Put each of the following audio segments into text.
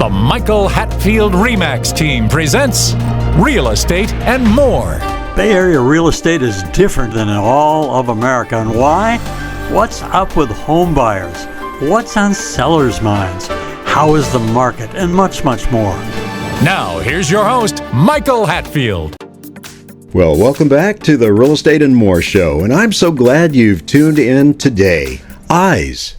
The Michael Hatfield RE/MAX team presents Real Estate and More. Bay Area real estate is different than in all of America. And why? What's up with home buyers? What's on sellers' minds? How is the market? And much, much more. Now, here's your host, Michael Hatfield. Well, welcome back to the Real Estate and More show, and I'm so glad you've tuned in today. Eyes.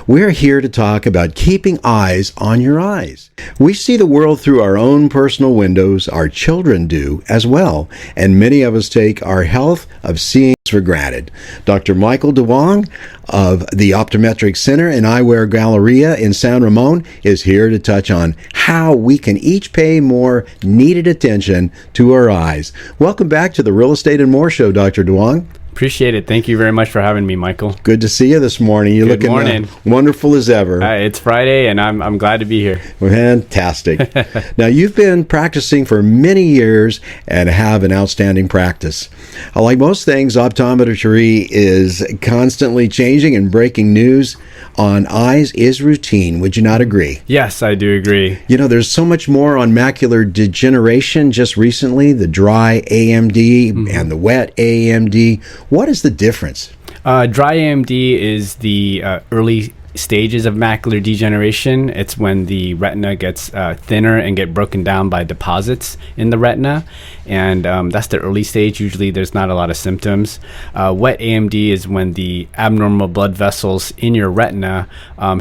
We're here to talk about keeping eyes on your eyes. We see the world through our own personal windows. Our children do as well, and many of us take our health of seeing for granted. Dr. Michael Duong of the Optometric Center and Eyewear Galleria in San Ramon is here to touch on how we can each pay more needed attention to our eyes. Welcome back to the Real Estate and More show, Dr. Duong. Appreciate it. Thank you very much for having me, Michael. Good to see you this morning. You're Good looking morning. Wonderful as ever. It's Friday, and I'm glad to be here. Fantastic. Now, you've been practicing for many years and have an outstanding practice. Like most things, optometry is constantly changing, and breaking news on eyes is routine. Would you not agree? Yes, I do agree. You know, there's so much more on macular degeneration just recently, the dry AMD and the wet AMD. What is the difference? Dry AMD is the early stages of macular degeneration. It's when the retina gets thinner and get broken down by deposits in the retina, and that's the early stage. Usually there's not a lot of symptoms. Wet AMD is when the abnormal blood vessels in your retina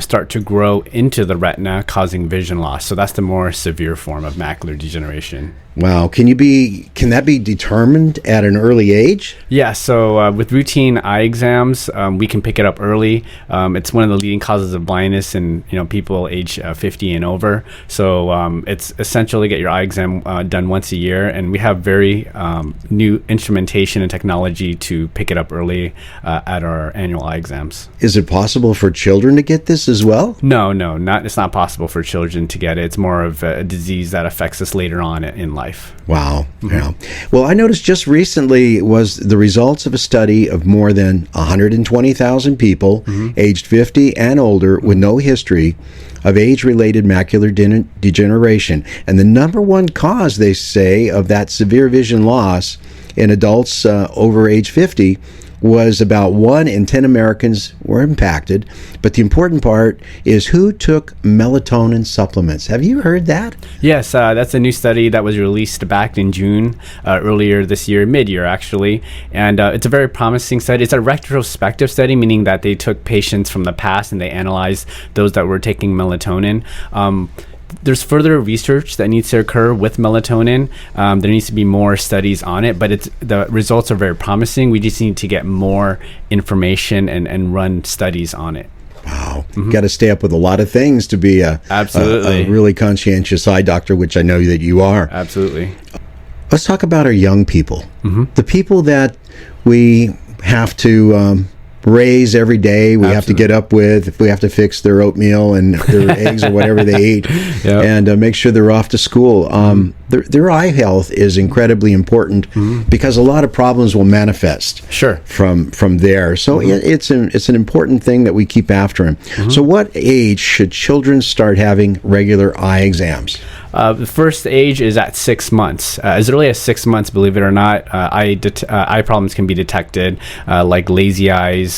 start to grow into the retina, causing vision loss. So that's the more severe form of macular degeneration. Wow. Can that be determined at an early age? Yeah, so with routine eye exams, we can pick it up early. It's one of the leading causes of blindness in people age 50 and over. So it's essential to get your eye exam done once a year, and we have very new instrumentation and technology to pick it up early at our annual eye exams. Is it possible for children to get this as well? No, it's not possible for children to get it. It's more of a disease that affects us later on in life. Wow. Yeah. Well, I noticed just recently was the results of a study of more than 120,000 people aged 50 and older with no history of age-related macular degeneration. And the number one cause, they say, of that severe vision loss in adults over age 50 was about 1 in 10 Americans were impacted. But the important part is who took melatonin supplements. Have you heard that? Yes, that's a new study that was released back in June, earlier this year, mid-year actually. And it's a very promising study. It's a retrospective study, meaning that they took patients from the past and they analyzed those that were taking melatonin. There's further research that needs to occur with melatonin. There needs to be more studies on it, but the results are very promising. We just need to get more information and run studies on it. Wow. You've got to stay up with a lot of things to be a really conscientious eye doctor, which I know that you are. Absolutely. Let's talk about our young people. The people that we have to raise every day, we have to get up with, if we have to fix their oatmeal and their eggs or whatever they eat, and make sure they're off to school. Their eye health is incredibly important because a lot of problems will manifest from there. So it's an important thing that we keep after them. So what age should children start having regular eye exams? The first age is at 6 months. As early as 6 months, believe it or not, eye problems can be detected, like lazy eyes.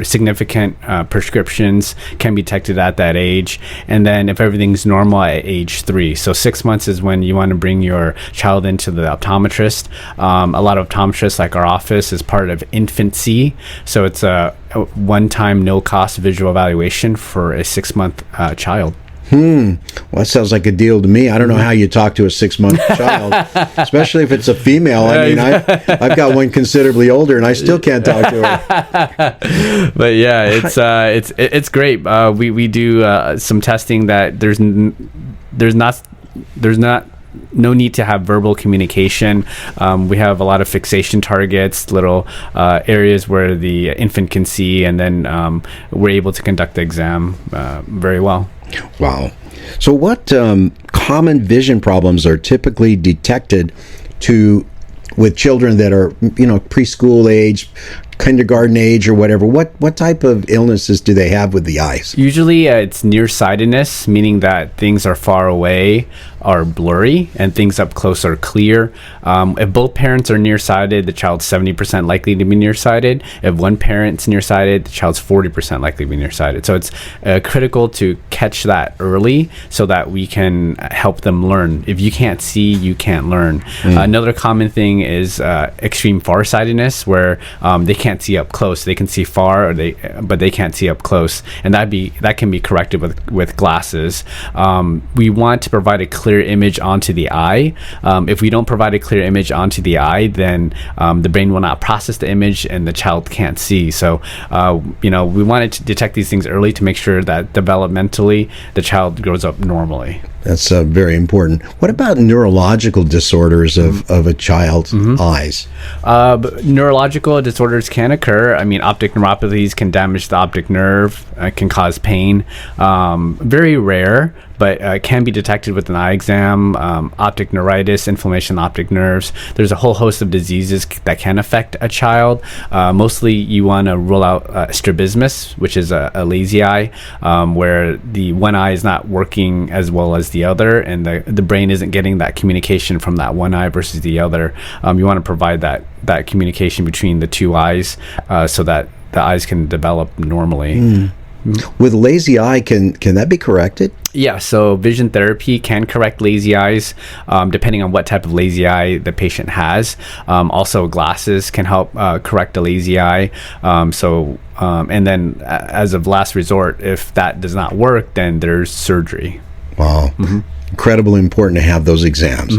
Significant prescriptions can be detected at that age, and then if everything's normal at age 3. So 6 months is when you want to bring your child into the optometrist. A lot of optometrists, like our office, is part of infancy, so it's a one-time no-cost visual evaluation for a 6-month child. Well, that sounds like a deal to me. I don't know how you talk to a 6-month child, especially if it's a female. I mean, I've got one considerably older, and I still can't talk to her. But yeah, it's great. We do some testing that there's no need to have verbal communication. We have a lot of fixation targets, little areas where the infant can see, and then we're able to conduct the exam very well. Wow. So what common vision problems are typically detected with children that are, preschool age, kindergarten age or whatever, what type of illnesses do they have with the eyes? Usually it's nearsightedness, meaning that things are far away are blurry and things up close are clear. If both parents are nearsighted, the child's 70% likely to be nearsighted. If one parent's nearsighted, the child's 40% likely to be nearsighted. So it's critical to catch that early so that we can help them learn. If you can't see, you can't learn. Another common thing is extreme farsightedness, where they can't see up close. They can see far, but they can't see up close, and that can be corrected with glasses. We want to provide a clear image onto the eye. If we don't provide a clear image onto the eye, then the brain will not process the image and the child can't see. So we wanted to detect these things early to make sure that developmentally the child grows up normally. That's very important. What about neurological disorders of a child's eyes? Neurological disorders can occur. I mean, optic neuropathies can damage the optic nerve, can cause pain. Very rare, but can be detected with an eye exam. Optic neuritis, inflammation of the optic nerves. There's a whole host of diseases that can affect a child. Mostly you want to rule out strabismus, which is a lazy eye, where the one eye is not working as well as the other, and the brain isn't getting that communication from that one eye versus the other. You want to provide that communication between the two eyes so that the eyes can develop normally. With lazy eye, can that be corrected? Yeah, so vision therapy can correct lazy eyes, depending on what type of lazy eye the patient has. Also, glasses can help correct a lazy eye. And then as of last resort, if that does not work, then there's surgery. Wow. Incredibly important to have those exams.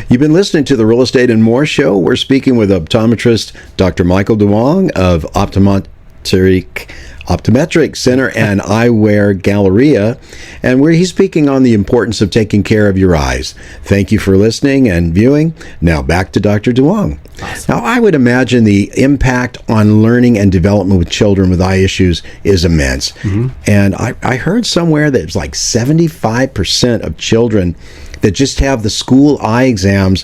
You've been listening to the Real Estate and More Show. We're speaking with optometrist Dr. Michael Duong of Optometric Center and Eyewear Galleria, and where he's speaking on the importance of taking care of your eyes. Thank you for listening and viewing. Now back to Dr. Duong. Awesome. Now, I would imagine the impact on learning and development with children with eye issues is immense. And I heard somewhere that it's like 75% of children that just have the school eye exams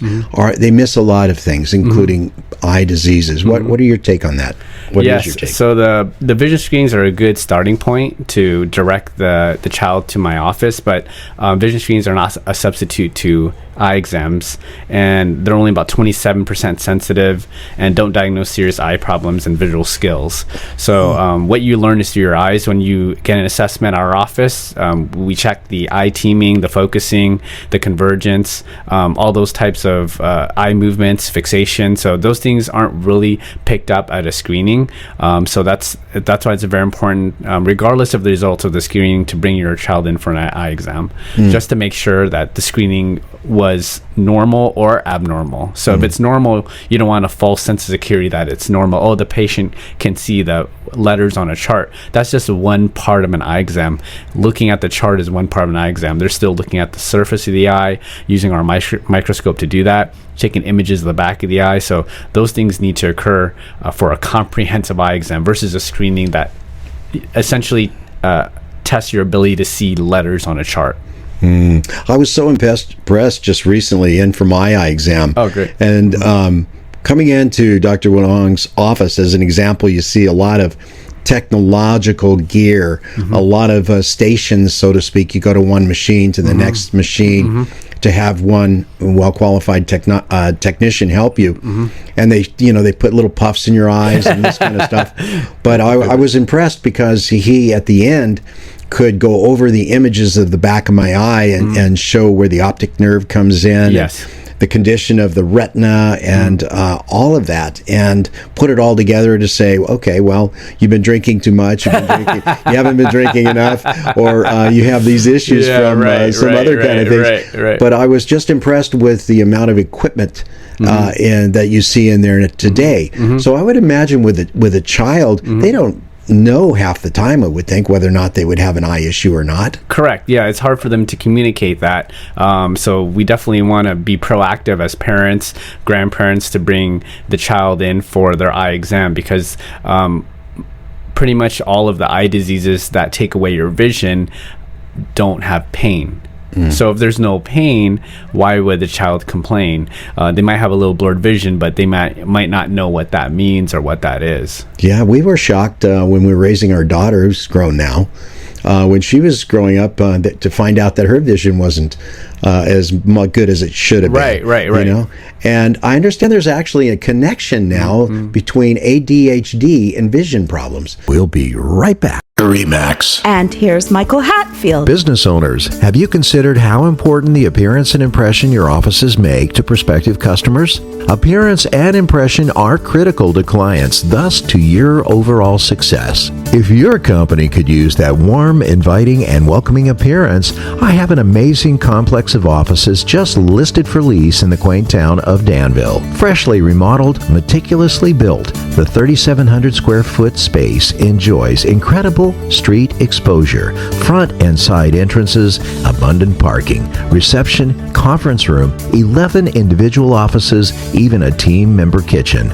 they miss a lot of things, including eye diseases. What are your take on that? What is your take? So the vision screenings are a good starting point to direct the child to my office, but vision screenings are not a substitute to eye exams, and they're only about 27% sensitive and don't diagnose serious eye problems and visual skills. So what you learn is through your eyes. When you get an assessment at our office, we check the eye teaming, the focusing, the convergence, all those types of eye movements, fixation. So those things aren't really picked up at a screening. So that's why it's very important, regardless of the results of the screening, to bring your child in for an eye exam, just to make sure that the screening was normal or abnormal. So if it's normal, you don't want a false sense of security that it's normal. Oh, the patient can see the letters on a chart. That's just one part of an eye exam. Looking at the chart is one part of an eye exam. They're still looking at the surface of the eye, using our microscope to do that, taking images of the back of the eye. So those things need to occur for a comprehensive eye exam versus a screening that essentially tests your ability to see letters on a chart. I was so impressed just recently in for my eye exam. Oh, great. And coming into Dr. Duong's office, as an example, you see a lot of technological gear, a lot of stations, so to speak. You go to one machine to the next machine to have one well-qualified technician help you. And they put little puffs in your eyes and this kind of stuff. But I was impressed because he, at the end, could go over the images of the back of my eye and show where the optic nerve comes in. Yes. The condition of the retina and all of that, and put it all together to say, okay, well, you've been drinking too much, you haven't been drinking enough, or you have these issues from some other kind of things. Right. But I was just impressed with the amount of equipment and that you see in there today. So I would imagine with a child, they don't know half the time, I would think, whether or not they would have an eye issue or not. Correct. Yeah, it's hard for them to communicate that. So we definitely want to be proactive as parents, grandparents, to bring the child in for their eye exam, because pretty much all of the eye diseases that take away your vision don't have pain. So if there's no pain, why would the child complain? They might have a little blurred vision, but they might not know what that means or what that is. Yeah, we were shocked when we were raising our daughter, who's grown now, when she was growing up, to find out that her vision wasn't as good as it should have been. Right. You know? And I understand there's actually a connection now between ADHD and vision problems. We'll be right back. RE/MAX. And here's Michael Hatfield. Business owners, have you considered how important the appearance and impression your offices make to prospective customers? Appearance and impression are critical to clients, thus to your overall success. If your company could use that warm, inviting, and welcoming appearance, I have an amazing complex of offices just listed for lease in the quaint town of Danville. Freshly remodeled, meticulously built, the 3,700 square foot space enjoys incredible street exposure, front and side entrances, abundant parking, reception, conference room, 11 individual offices, even a team member kitchen.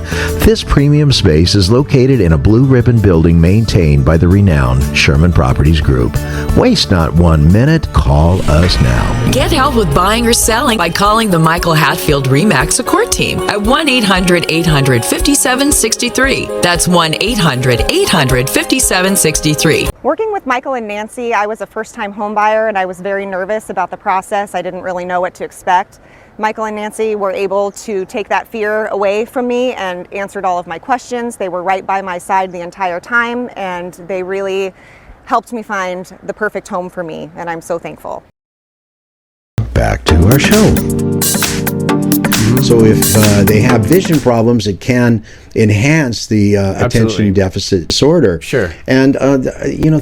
This premium space is located in a blue ribbon building maintained by the renowned Sherman Properties Group. Waste not 1 minute. Call us now. Get help with buying or selling by calling the Michael Hatfield RE/MAX Support Team at 1-800-800-5763. That's 1-800-800-5763. Working with Michael and Nancy, I was a first-time home buyer and I was very nervous about the process. I didn't really know what to expect. Michael and Nancy were able to take that fear away from me and answered all of my questions. They were right by my side the entire time, and they really helped me find the perfect home for me, and I'm so thankful. Back to our show. So if they have vision problems, it can enhance the attention deficit disorder. Sure. And,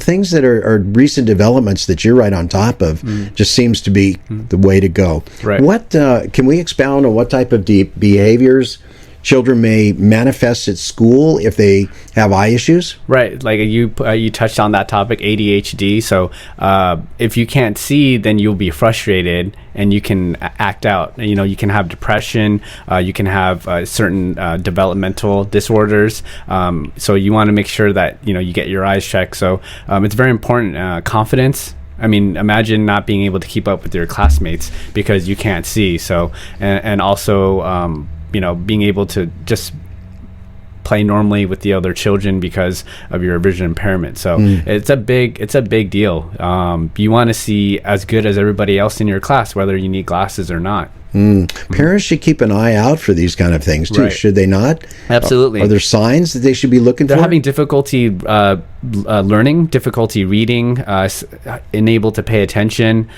things that are recent developments that you're right on top of just seems to be the way to go. Right. What can we expound on what type of behaviors children may manifest at school if they have eye issues? Right, like you touched on that topic, ADHD. So if you can't see, then you'll be frustrated and you can act out. You can have depression, you can have certain developmental disorders. So you want to make sure that you get your eyes checked. So it's very important. Confidence. I mean, imagine not being able to keep up with your classmates because you can't see. So and also being able to just play normally with the other children because of your vision impairment. So it's a big deal. You want to see as good as everybody else in your class, whether you need glasses or not. Parents should keep an eye out for these kind of things too, should they not? Absolutely. Are there signs that they should be looking for? They're having difficulty learning, difficulty reading, unable to pay attention,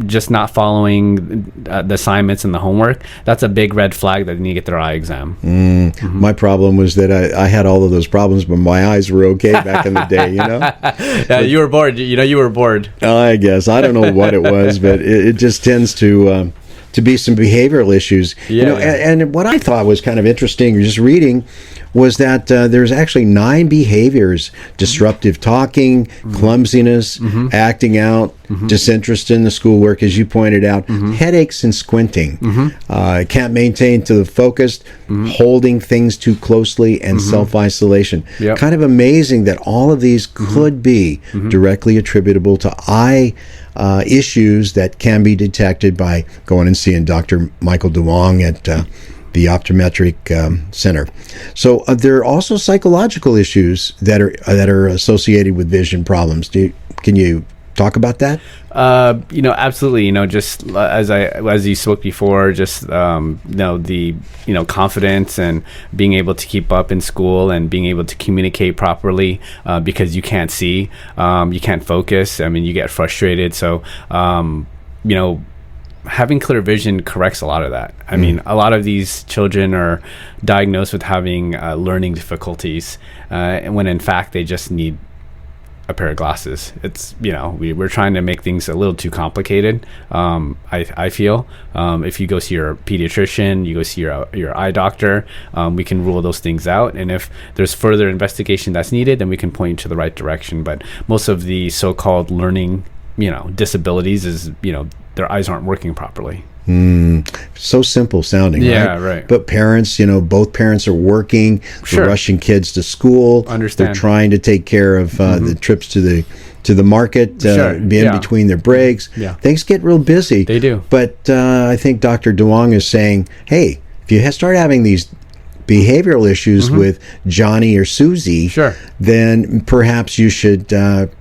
just not following the assignments and the homework. That's a big red flag that they need to get their eye exam. My problem was that I had all of those problems, but my eyes were okay back in the day, Yeah, you were bored. You were bored. I guess. I don't know what it was, but it just tends to be some behavioral issues. And what I thought was kind of interesting, just reading, was that there's actually 9 behaviors: disruptive talking, clumsiness, acting out, disinterest in the schoolwork, as you pointed out, headaches and squinting, can't maintain to the focus, holding things too closely, and self-isolation. Kind of amazing that all of these could be directly attributable to eye issues that can be detected by going and seeing Dr. Michael Duong at the Optometric Center. So there are also psychological issues that are associated with vision problems. Can you talk about that? Absolutely. Just as you spoke before, just the confidence and being able to keep up in school and being able to communicate properly because you can't see, you can't focus. I mean, you get frustrated. So, having clear vision corrects a lot of that. I mean, a lot of these children are diagnosed with having learning difficulties, when in fact they just need a pair of glasses. It's we're trying to make things a little too complicated. I feel if you go see your pediatrician, you go see your eye doctor, we can rule those things out, and if there's further investigation that's needed, then we can point you to the right direction. But most of the so-called learning disabilities is their eyes aren't working properly. So simple sounding, right? But parents, both parents are working, they're rushing kids to school. Understand. They're trying to take care of the trips to the to the market, in between their breaks. Yeah. Things get real busy. They do. But I think Dr. Duong is saying, hey, if you start having these behavioral issues with Johnny or Susie, then perhaps you should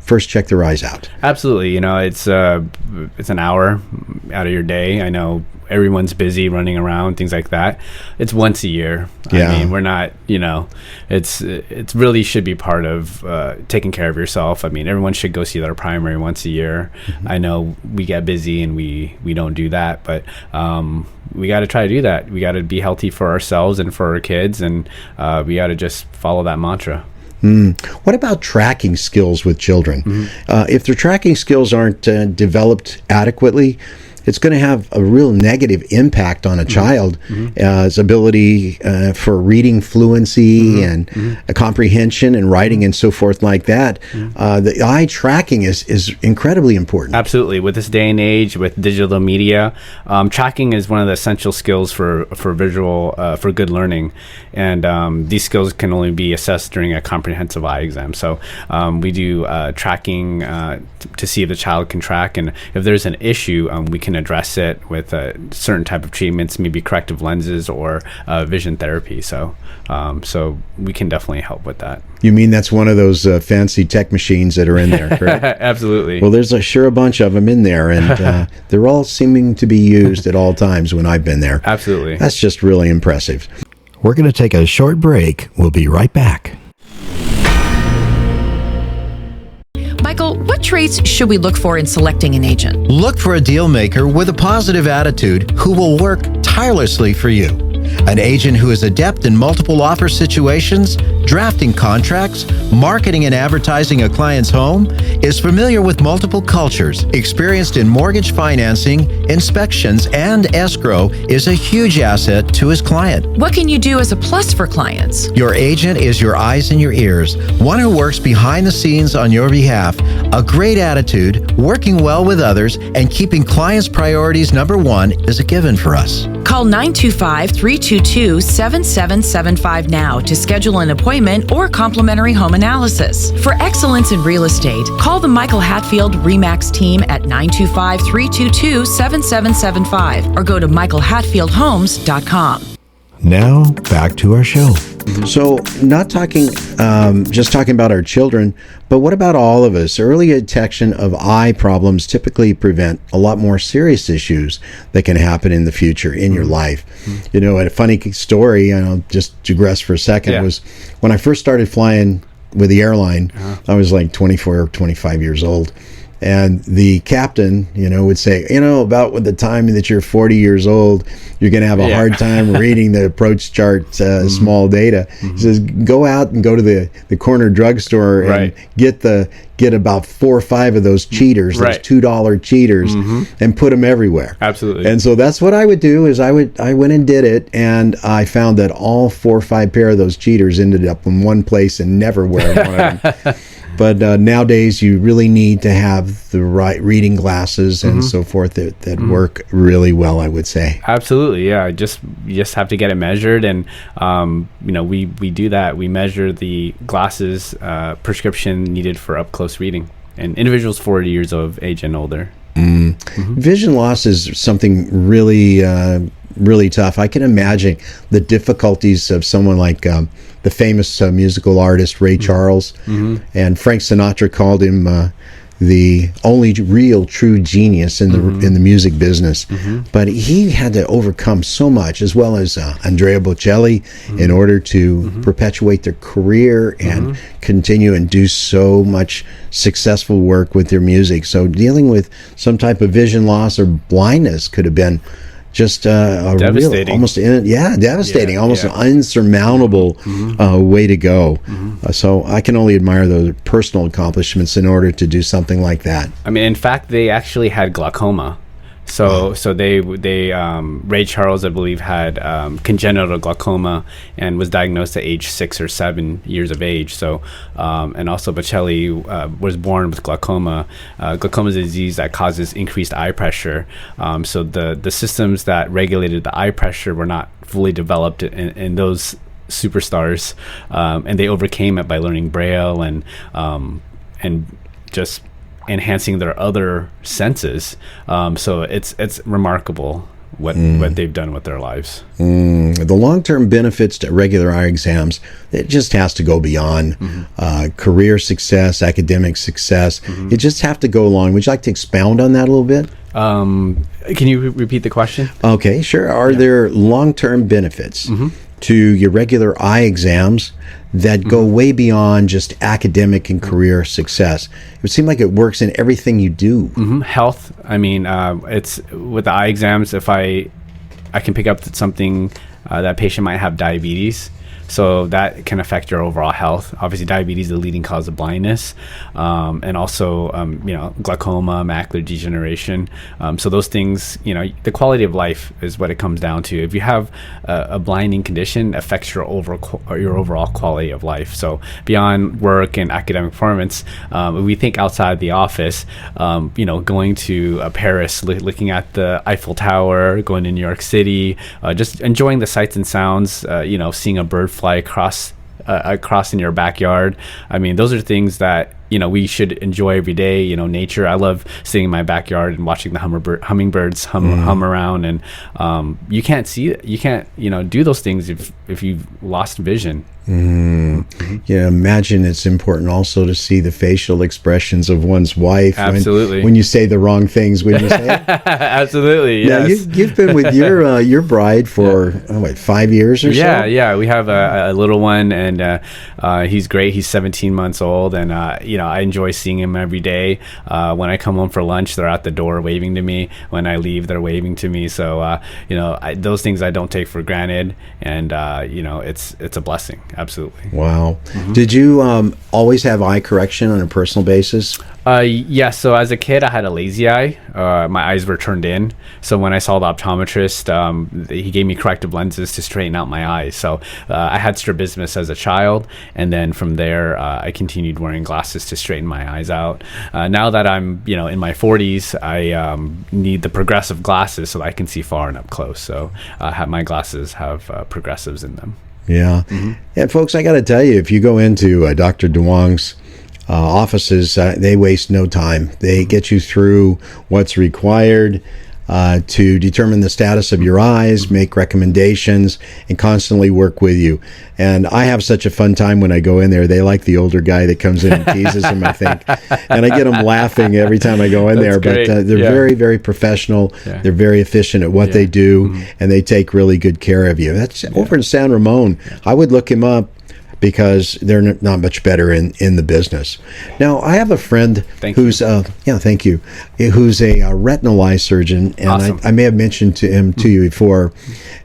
first check their eyes out. Absolutely. It's an hour out of your day. I know everyone's busy running around, things like that. It's once a year. Yeah. I mean, we're not, it's really should be part of taking care of yourself. I mean, everyone should go see their primary once a year. I know we get busy and we don't do that, but we got to try to do that. We got to be healthy for ourselves and for our kids, and we got to just follow that mantra. What about tracking skills with children? If their tracking skills aren't developed adequately, it's going to have a real negative impact on a child's ability for reading fluency and comprehension and writing and so forth like that. The eye tracking is incredibly important. Absolutely. With this day and age, with digital media, tracking is one of the essential skills for visual, for good learning. And these skills can only be assessed during a comprehensive eye exam. So we do tracking to see if the child can track. And if there's an issue, we can address it with certain type of treatments, maybe corrective lenses or vision therapy. So we can definitely help with that. You mean that's one of those fancy tech machines that are in there, correct? Absolutely. Well, there's sure a bunch of them in there, and they're all seeming to be used at all times when I've been there. Absolutely. That's just really impressive. We're going to take a short break. We'll be right back. Michael, what traits should we look for in selecting an agent? Look for a deal maker with a positive attitude who will work tirelessly for you. An agent who is adept in multiple offer situations, drafting contracts, marketing and advertising a client's home, is familiar with multiple cultures, experienced in mortgage financing, inspections, and escrow, is a huge asset to his client. What can you do as a plus for clients? Your agent is your eyes and your ears, one who works behind the scenes on your behalf. A great attitude, working well with others, and keeping clients' priorities number one is a given for us. Call 925-322-7775 now to schedule an appointment or complimentary home analysis. For excellence in real estate, call the Michael Hatfield RE/MAX team at 925-322-7775 or go to michaelhatfieldhomes.com. Now, back to our show. So, not talking, just talking about our children, but what about all of us? Early detection of eye problems typically prevent a lot more serious issues that can happen in the future in your life. A funny story, and I'll just digress for a second, was when I first started flying with the airline, I was like 24 or 25 years old. And the captain, would say, about with the time that you're 40 years old, you're going to have a hard time reading the approach chart, small data. He says, go out and go to the corner drugstore and get about 4 or 5 of those cheaters, those $2 cheaters, and put them everywhere. Absolutely. And so that's what I would do. Is I went and did it, and I found that all 4 or 5 pair of those cheaters ended up in one place and never wearing one of them. But nowadays, you really need to have the right reading glasses and so forth that work really well, I would say. Absolutely, yeah. You just have to get it measured, and we do that. We measure the glasses prescription needed for up close reading, and individuals 40 years of age and older. Vision loss is something really really tough. I can imagine the difficulties of someone like the famous musical artist Ray Charles, and Frank Sinatra called him the only real true genius in the music business. But he had to overcome so much, as well as Andrea Bocelli, in order to perpetuate their career and continue and do so much successful work with their music. So dealing with some type of vision loss or blindness could have been just a devastating. Devastating, almost an unsurmountable way to go. So I can only admire those personal accomplishments in order to do something like that. I mean, in fact, they actually had glaucoma. So they Ray Charles, I believe, had congenital glaucoma and was diagnosed at age 6 or 7 years of age. So and also Bocelli was born with glaucoma. Glaucoma is a disease that causes increased eye pressure. So the systems that regulated the eye pressure were not fully developed in those superstars, and they overcame it by learning Braille and just enhancing their other senses. So it's remarkable what they've done with their lives. The long-term benefits to regular eye exams, it just has to go beyond career success, academic success. It just have to go along. Would you like to expound on that a little bit? Can you repeat the question? Okay, sure. Are there long-term benefits to your regular eye exams that go way beyond just academic and career success? It would seem like it works in everything you do. Health. I mean, it's with the eye exams. If I can pick up something, that patient might have diabetes. So that can affect your overall health. Obviously, diabetes is the leading cause of blindness, and also, glaucoma, macular degeneration. So those things, the quality of life is what it comes down to. If you have a blinding condition, it affects your overall quality of life. So beyond work and academic performance, we think outside the office, going to Paris, looking at the Eiffel Tower, going to New York City, just enjoying the sights and sounds, seeing a bird fly across in your backyard. I mean, those are things that we should enjoy every day. Nature. I love sitting in my backyard and watching the hummingbirds hum around, and you can't do those things if you've lost vision. Imagine it's important also to see the facial expressions of one's wife. Absolutely. When you say the wrong things, when you say it. Absolutely. Now, Yes. you've been with your bride for 5 years or so? Yeah. We have a little one, and he's great. He's 17 months old, and I enjoy seeing him every day. When I come home for lunch, they're at the door waving to me. When I leave, they're waving to me. So those things I don't take for granted, and it's a blessing. Absolutely. Wow. Did you always have eye correction on a personal basis? Yeah. So as a kid, I had a lazy eye. My eyes were turned in. So when I saw the optometrist, he gave me corrective lenses to straighten out my eyes. So I had strabismus as a child, and then from there, I continued wearing glasses to straighten my eyes out. Now that I'm, in my 40s, I need the progressive glasses so that I can see far and up close. So my glasses have progressives in them. Yeah. And folks, I got to tell you, if you go into Dr. Duong's offices, they waste no time. They get you through what's required to determine the status of your eyes, make recommendations, and constantly work with you. And I have such a fun time when I go in there. They like the older guy that comes in and teases him, I think. And I get them laughing every time I go in there. Great. But they're very, very professional. Yeah. They're very efficient at what they do, and they take really good care of you. That's over in San Ramon. I would look him up, because they're not much better in the business. Now, I have a friend who's thank you, who's a retinal eye surgeon, and Awesome. I may have mentioned to you before,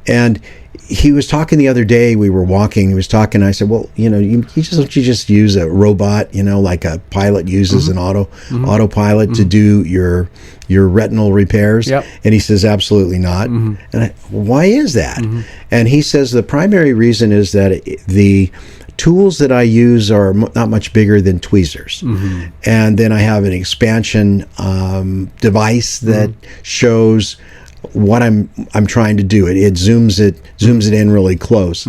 and he was talking the other day. We were walking. He was talking. I said, "Well, you just use a robot, like a pilot uses an autopilot to do your retinal repairs?" Yep. And he says, "Absolutely not." And why is that? And he says the primary reason is that the tools that I use are not much bigger than tweezers. And then I have an expansion device that shows what I'm trying to do. It zooms it in really close.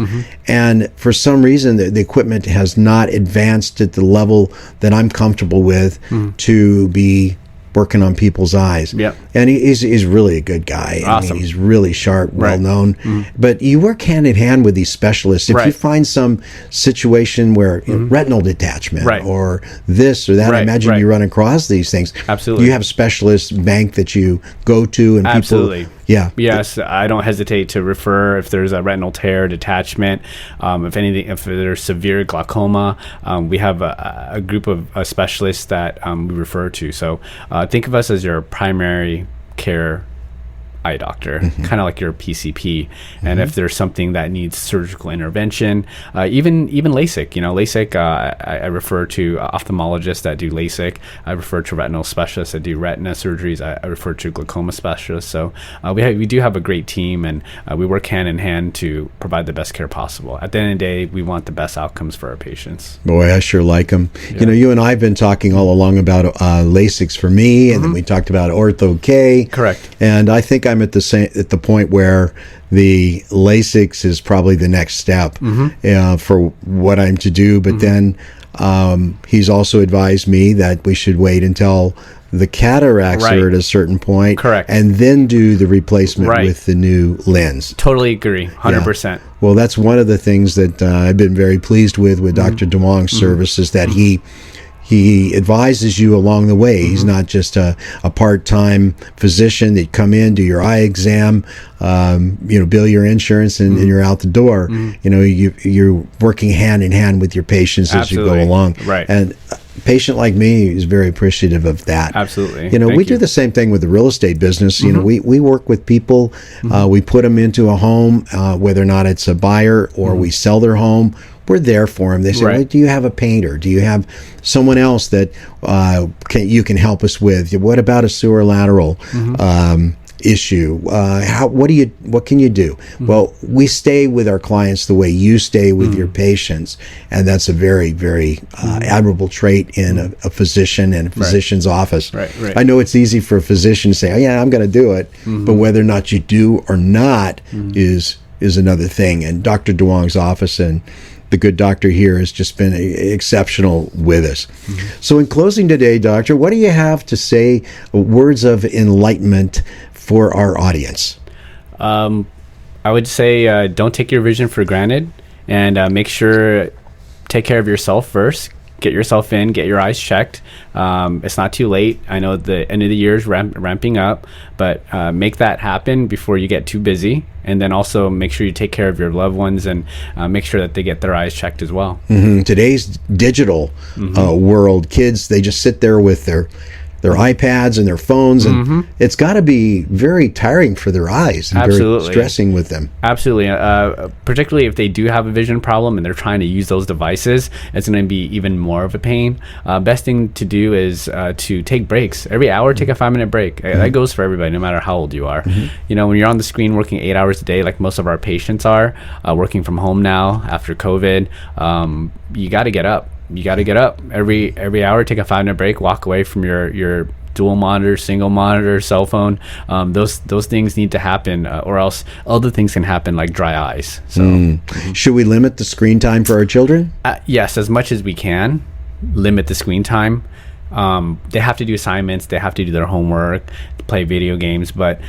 And for some reason, the equipment has not advanced at the level that I'm comfortable with to be working on people's eyes. Yep. And he's really a good guy. Awesome. I mean, he's really sharp, well known. But you work hand in hand with these specialists. If you find some situation where retinal detachment or this or that, I imagine you run across these things. Absolutely. You have specialists bank that you go to, and Absolutely. people. Yeah. Yes, I don't hesitate to refer if there's a retinal tear, detachment. If there's severe glaucoma, we have a group of specialists that we refer to. So think of us as your primary care eye doctor, kind of like your PCP. And if there's something that needs surgical intervention, even LASIK, LASIK, I refer to ophthalmologists that do LASIK. I refer to retinal specialists that do retina surgeries. I refer to glaucoma specialists. So we do have a great team, and we work hand in hand to provide the best care possible. At the end of the day, we want the best outcomes for our patients. Boy, I sure like them. Yeah. You and I have been talking all along about LASIKs for me, and then we talked about Ortho-K. Correct. And I think I'm at the point where the LASIKs is probably the next step for what I'm to do. But then He's also advised me that we should wait until the cataracts are at a certain point. Correct. And then do the replacement with the new lens. Totally agree. 100%. Yeah. Well, that's one of the things that I've been very pleased with Dr. Duong's service is that he advises you along the way. He's not just a part-time physician that come in, do your eye exam, bill your insurance, and you're out the door. You're working hand in hand with your patients as you go along. Right. And a patient like me is very appreciative of that. Absolutely. We do the same thing with the real estate business. We work with people. We put them into a home, whether or not it's a buyer or we sell their home. We're there for them. They say, well, do you have a painter? Do you have someone else that you can help us with? What about a sewer lateral issue? What can you do? Well, we stay with our clients the way you stay with your patients, and that's a very, very admirable trait in a physician and a physician's office. Right. I know it's easy for a physician to say, oh, yeah, I'm going to do it, but whether or not you do or not is another thing. And Dr. Duong's office and the good doctor here has just been exceptional with us. So in closing today, doctor, what do you have to say, words of enlightenment for our audience? I would say don't take your vision for granted, and make sure take care of yourself first. Get yourself in, get your eyes checked. It's not too late. I know the end of the year is ramping up, but make that happen before you get too busy. And then also make sure you take care of your loved ones and make sure that they get their eyes checked as well. Today's digital world, kids, they just sit there with their iPads and their phones, and it's got to be very tiring for their eyes and very stressing with them. Absolutely. Particularly if they do have a vision problem and they're trying to use those devices, it's going to be even more of a pain. Best thing to do is to take breaks. Every hour, take a 5-minute break. That goes for everybody, no matter how old you are. When you're on the screen working 8 hours a day, like most of our patients are, working from home now after COVID, you got to get up. You got to get up every hour, take a 5-minute break, walk away from your dual monitor, single monitor, cell phone. Those things need to happen, or else other things can happen, like dry eyes. So, should we limit the screen time for our children? Yes, as much as we can. Limit the screen time. They have to do assignments. They have to do their homework, play video games, but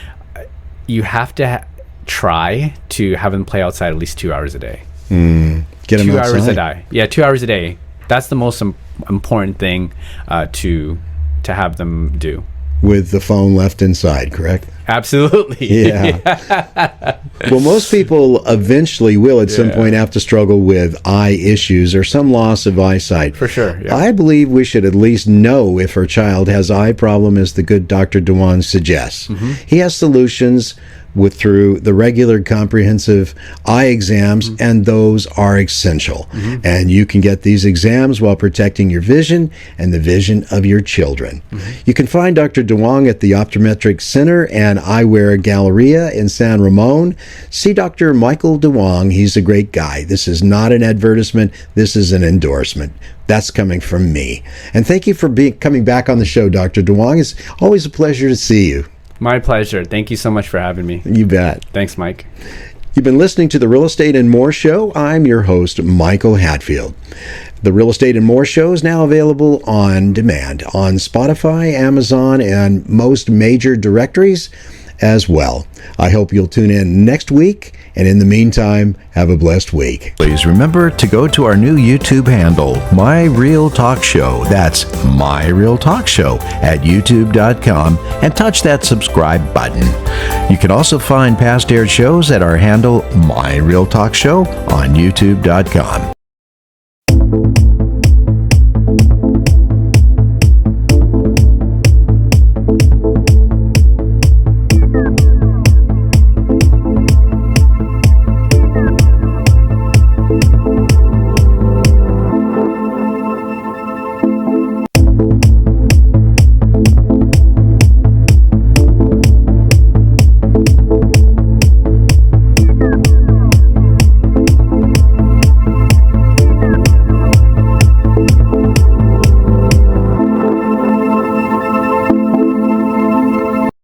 you have to try to have them play outside at least 2 hours a day. Get them 2 outside. hours a day. Yeah, 2 hours a day. That's the most important thing to have them do. With the phone left inside, correct? Absolutely. Yeah. Well, most people eventually will at some point have to struggle with eye issues or some loss of eyesight. For sure. Yeah. I believe we should at least know if our child has eye problem, as the good Dr. Duong suggests. He has solutions through the regular comprehensive eye exams, and those are essential. And you can get these exams while protecting your vision and the vision of your children. You can find Dr. Duong at the Optometric Center and Eyewear Galleria in San Ramon. See Dr. Michael Duong. He's a great guy. This is not an advertisement. This is an endorsement. That's coming from me. And thank you for coming back on the show, Dr. Duong. It's always a pleasure to see you. My pleasure. Thank you so much for having me. You bet. Thanks, Mike. You've been listening to the Real Estate and More Show. I'm your host, Michael Hatfield. The Real Estate and More Show is now available on demand on Spotify, Amazon, and most major directories as well. I hope you'll tune in next week, and in the meantime, have a blessed week. Please remember to go to our new YouTube handle, My Real Talk Show. That's My Real Talk Show at youtube.com, and touch that subscribe button. You can also find past aired shows at our handle, My Real Talk Show, on youtube.com.